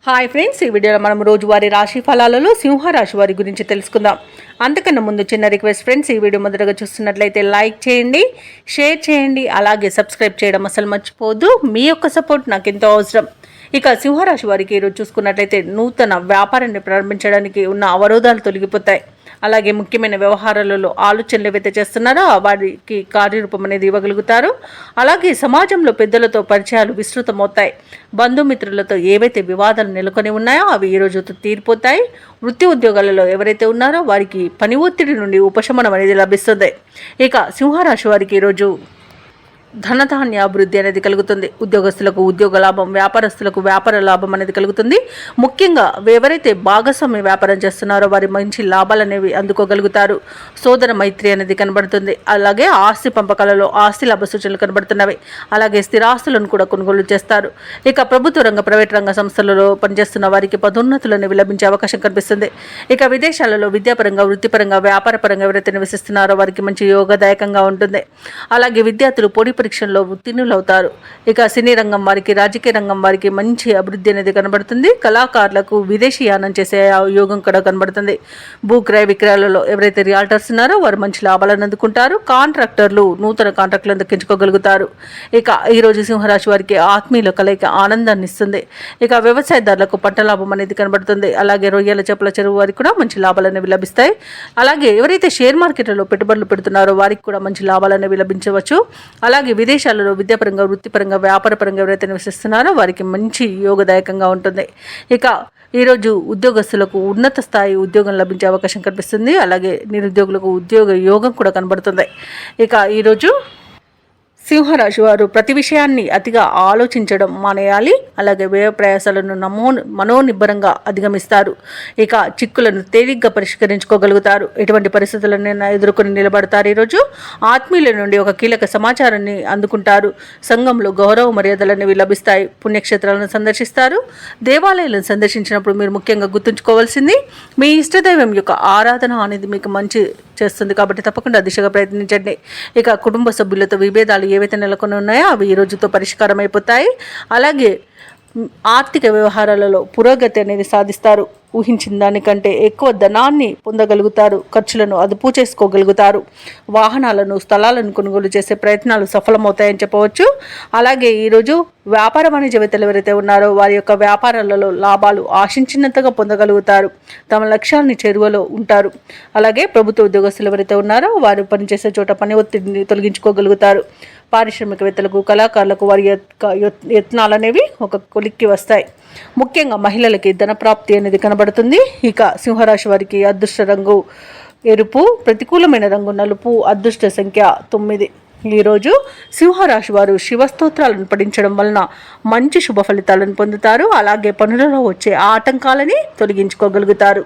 Hi friends, ఈ వీడియోలో మనం రోజువారీ రాశి ఫలాలలో సింహరాశి వారి గురించి తెలుసుకుందాం. అంతకన్నా ముందు చిన్న రిక్వెస్ట్ ఫ్రెండ్స్, ఈ వీడియో మొదటగా చూస్తున్నట్లయితే లైక్ చేయండి, షేర్ చేయండి, అలాగే సబ్స్క్రైబ్ చేయడం అసలు మర్చిపోవద్దు. మీ యొక్క సపోర్ట్ నాకు ఎంతో అవసరం. ఇక సింహరాశి వారికి ఈరోజు చూసుకున్నట్లయితే నూతన వ్యాపారాన్ని ప్రారంభించడానికి ఉన్న అవరోధాలు తొలగిపోతాయి. అలాగే ముఖ్యమైన వ్యవహారాలలో ఆలోచనలు ఏవైతే చేస్తున్నారో వారికి కార్యరూపం అనేది ఇవ్వగలుగుతారు. అలాగే సమాజంలో పెద్దలతో పరిచయాలు విస్తృతమవుతాయి. బంధుమిత్రులతో ఏవైతే వివాదాలు నెలకొని ఉన్నాయో అవి ఈ రోజుతో తీరిపోతాయి. వృత్తి ఉద్యోగాలలో ఎవరైతే ఉన్నారో వారికి పని ఒత్తిడి నుండి ఉపశమనం అనేది లభిస్తుంది. ఇక సింహరాశి వారికి ఈరోజు ధనధాన్య అభివృద్ధి అనేది కలుగుతుంది. ఉద్యోగస్తులకు ఉద్యోగ లాభం, వ్యాపారస్తులకు వ్యాపార లాభం అనేది కలుగుతుంది. ముఖ్యంగా ఎవరైతే భాగస్వామ్య వ్యాపారం చేస్తున్నారో వారి మంచి లాభాలు అనేవి అందుకోగలుగుతారు. సోదర మైత్రి అనేది కనబడుతుంది. అలాగే ఆస్తి పంపకాలలో ఆస్తి లాభ సూచనలు కనబడుతున్నవి. అలాగే స్థిరాస్తులను కూడా కొనుగోలు చేస్తారు. ఇక ప్రభుత్వ రంగ, ప్రైవేట్ రంగ సంస్థలలో పనిచేస్తున్న వారికి పదోన్నతులు అనేవి లభించే అవకాశం కనిపిస్తుంది. ఇక విదేశాలలో విద్యాపరంగా, వృత్తిపరంగా, వ్యాపారపరంగా ఎవరైతే నివసిస్తున్నారో వారికి మంచి యోగదాయకంగా ఉంటుంది. అలాగే విద్యార్థులు పోటీ పరీక్షల్లో ఉత్తీర్ణులవుతారు. ఇక సినీ రంగం వారికి, రాజకీయ రంగం వారికి మంచి అభివృద్ధి అనేది కనబడుతుంది. కళాకారులకు విదేశీ యానం చేసే యోగం కూడా కనబడుతుంది. భూ క్రయ విక్రయాలలో ఎవరైతే రియాల్టర్స్ ఉన్నారో వారు మంచి లాభాలను అందుకుంటారు. కాంట్రాక్టర్లు నూతన కాంట్రాక్టులను దక్కించుకోగలుగుతారు. ఇక ఈరోజు సింహరాశి వారికి ఆత్మీయుల కలయిక ఆనందాన్ని ఇస్తుంది. ఇక వ్యవసాయదారులకు పంట లాభం అనేది కనబడుతుంది. అలాగే రొయ్యల, చేపల చెరువు వారికి కూడా మంచి లాభాలు అనేవి లభిస్తాయి. అలాగే ఎవరైతే షేర్ మార్కెట్లలో పెట్టుబడులు పెడుతున్నారో వారికి కూడా మంచి లాభాలు అనేవి లభించవచ్చు. అలాగే విదేశాలలో విద్యాపరంగా, వృత్తిపరంగా, వ్యాపారపరంగా ఎవరైతే నివసిస్తున్నారో వారికి మంచి యోగదాయకంగా ఉంటుంది. ఇక ఈరోజు ఉద్యోగస్తులకు ఉన్నత స్థాయి ఉద్యోగం లభించే అవకాశం కనిపిస్తుంది. అలాగే నిరుద్యోగులకు ఉద్యోగ యోగం కూడా కనబడుతుంది. ఇక ఈరోజు సింహరాశి వారు ప్రతి విషయాన్ని అతిగా ఆలోచించడం మానేయాలి. అలాగే వ్యయ ప్రయాసాలను మనోనిబ్బరంగా అధిగమిస్తారు. ఇక చిక్కులను తేలిగ్గా పరిష్కరించుకోగలుగుతారు. ఎటువంటి పరిస్థితులను ఎదుర్కొని నిలబడతారు. ఈరోజు ఆత్మీయుల నుండి ఒక కీలక సమాచారాన్ని అందుకుంటారు. సంఘంలో గౌరవ మర్యాదలు అనేవి లభిస్తాయి. పుణ్యక్షేత్రాలను సందర్శిస్తారు. దేవాలయాలను సందర్శించినప్పుడు మీరు ముఖ్యంగా గుర్తుంచుకోవాల్సింది మీ ఇష్టదైవం యొక్క ఆరాధన అనేది మీకు మంచి చేస్తుంది. కాబట్టి తప్పకుండా దిశగా ప్రయత్నించండి. ఇక కుటుంబ సభ్యులతో విభేదాలు ఏవైతే నెలకొని ఉన్నాయో అవి ఈ రోజుతో పరిష్కారం అయిపోతాయి. అలాగే ఆర్థిక వ్యవహారాలలో పురోగతి అనేది సాధిస్తారు. ఊహించిన దానికంటే ఎక్కువ ధనాన్ని పొందగలుగుతారు. ఖర్చులను అదుపు చేసుకోగలుగుతారు. వాహనాలను, స్థలాలను కొనుగోలు చేసే ప్రయత్నాలు సఫలమవుతాయని చెప్పవచ్చు. అలాగే ఈరోజు వ్యాపార వాణిజ్యవేత్తలు ఎవరైతే ఉన్నారో వారి యొక్క వ్యాపారాలలో లాభాలు ఆశించినంతగా పొందగలుగుతారు. తమ లక్ష్యాన్ని చేరువలో ఉంటారు. అలాగే ప్రభుత్వ ఉద్యోగస్తులు ఎవరైతే ఉన్నారో వారు పనిచేసే చోట పని ఒత్తిడిని తొలగించుకోగలుగుతారు. పారిశ్రామికవేత్తలకు, కళాకారులకు వారి యత్నాలు అనేవి ఒక కొలిక్కి వస్తాయి. ముఖ్యంగా మహిళలకి ధనప్రాప్తి అనేది కనబడుతుంది. ఇక సింహరాశి వారికి అదృష్ట రంగు ఎరుపు, ప్రతికూలమైన రంగు నలుపు, అదృష్ట సంఖ్య 9. ఈరోజు సింహరాశి వారు శివస్తోత్రాలను పఠించడం వలన మంచి శుభ ఫలితాలను పొందుతారు. అలాగే పనులలో వచ్చే ఆటంకాలని తొలగించుకోగలుగుతారు.